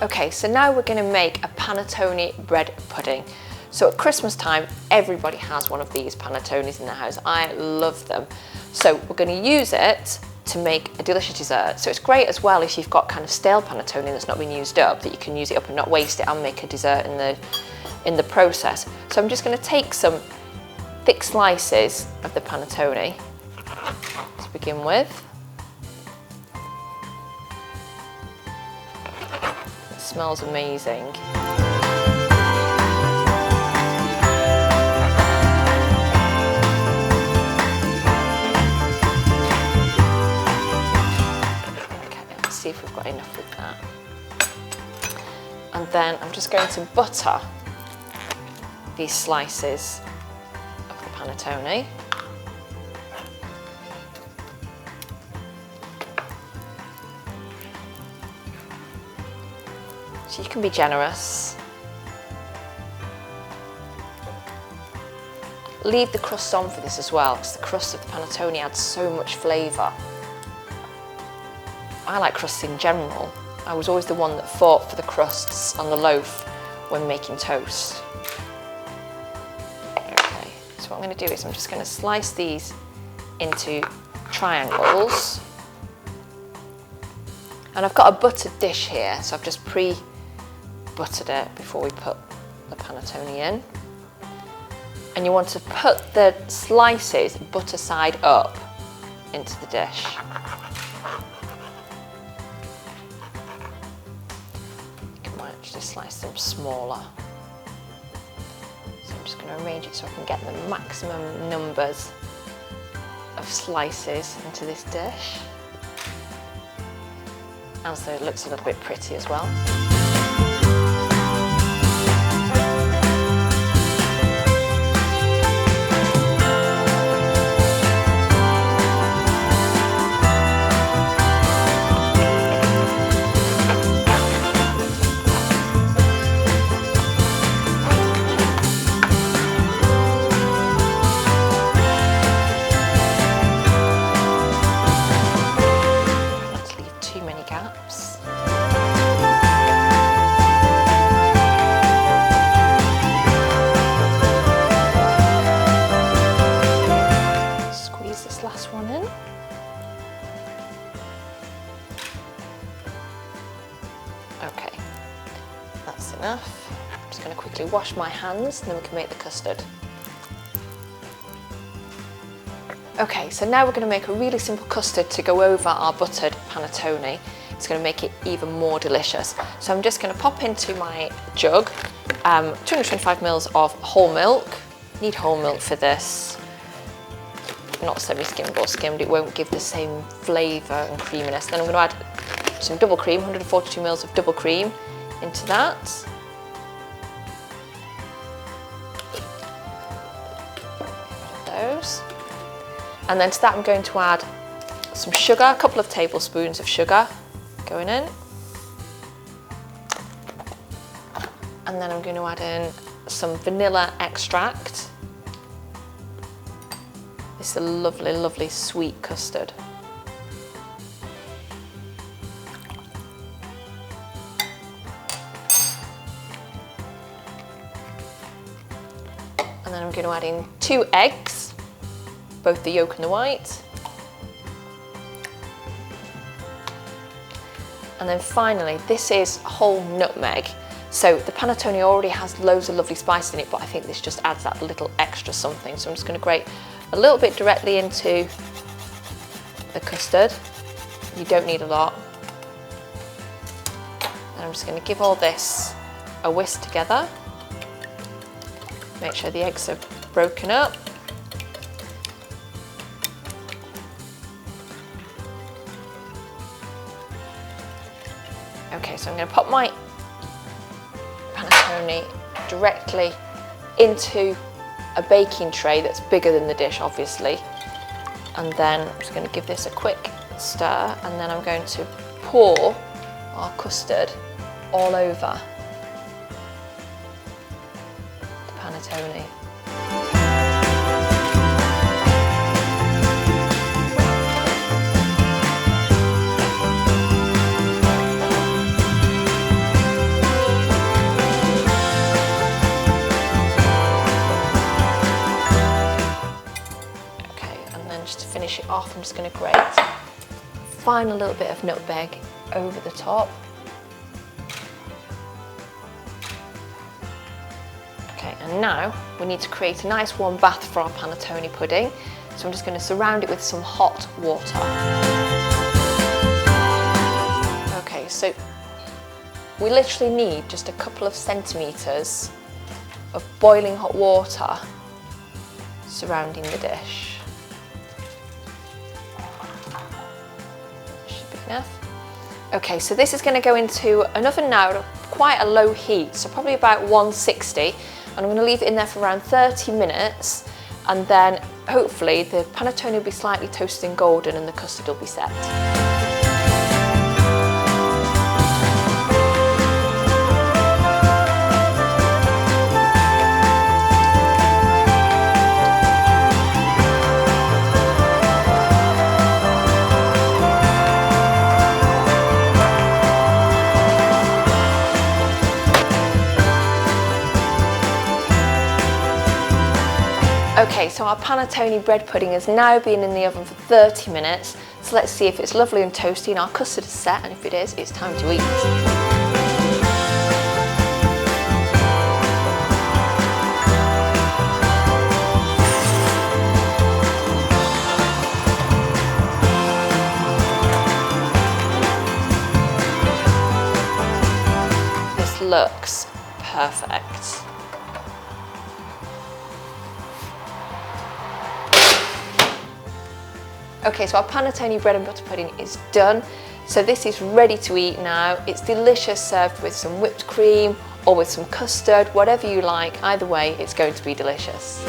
Okay, so now we're going to make a panettone bread pudding. So at Christmas time, everybody has one of these panettones in their house. I love them. So we're going to use it to make a delicious dessert. So it's great as well if you've got kind of stale panettone that's not been used up, that you can use it up and not waste it and make a dessert in the process. So I'm just going to take some thick slices of the panettone to begin with. It smells amazing. See if we've got enough with that. And then I'm just going to butter these slices of the panettone. So you can be generous. Leave the crust on for this as well, because the crust of the panettone adds so much flavour. I like crusts in general. I was always the one that fought for the crusts on the loaf when making toast. Okay, so what I'm going to do is I'm just going to slice these into triangles. And I've got a buttered dish here, so I've just pre-buttered it before we put the panettone in. And you want to put the slices butter side up into the dish. Slice them smaller. So I'm just going to arrange it so I can get the maximum numbers of slices into this dish, and so it looks a little bit pretty as well. Okay, that's enough. I'm just going to quickly wash my hands and then we can make the custard. Okay, so now we're going to make a really simple custard to go over our buttered panettone. It's going to make it even more delicious. So I'm just going to pop into my jug 225 mils of whole milk. Need whole milk for this. Not semi-skimmed or skimmed, it won't give the same flavour and creaminess. Then I'm going to add some double cream, 142 mils of double cream into that. Those. And then to that I'm going to add some sugar, a couple of tablespoons of sugar going in. And then I'm going to add in some vanilla extract. This is a lovely, lovely sweet custard. And then I'm going to add in 2 eggs, both the yolk and the white. And then finally, this is whole nutmeg. So the panettone already has loads of lovely spice in it, but I think this just adds that little extra something. So I'm just going to grate a little bit directly into the custard. You don't need a lot. And I'm just going to give all this a whisk together. Make sure the eggs are broken up. Okay, so I'm going to pop my panettone directly into a baking tray that's bigger than the dish, obviously. And then I'm just going to give this a quick stir, and then I'm going to pour our custard all over the panettone. just going to grate. Final little bit of nutmeg over the top. Okay, and now we need to create a nice warm bath for our panettone pudding. So I'm just going to surround it with some hot water. Okay, so we literally need just a couple of centimetres of boiling hot water surrounding the dish. Should be enough. Okay, so this is going to go into an oven now at quite a low heat, so probably about 160, and I'm going to leave it in there for around 30 minutes, and then hopefully the panettone will be slightly toasted and golden and the custard will be set. Okay, so our panettone bread pudding has now been in the oven for 30 minutes. So let's see if it's lovely and toasty and our custard is set, and if it is, it's time to eat. This looks perfect. Okay, so our panettone bread and butter pudding is done. So this is ready to eat now. It's delicious, served with some whipped cream or with some custard, whatever you like. Either way, it's going to be delicious.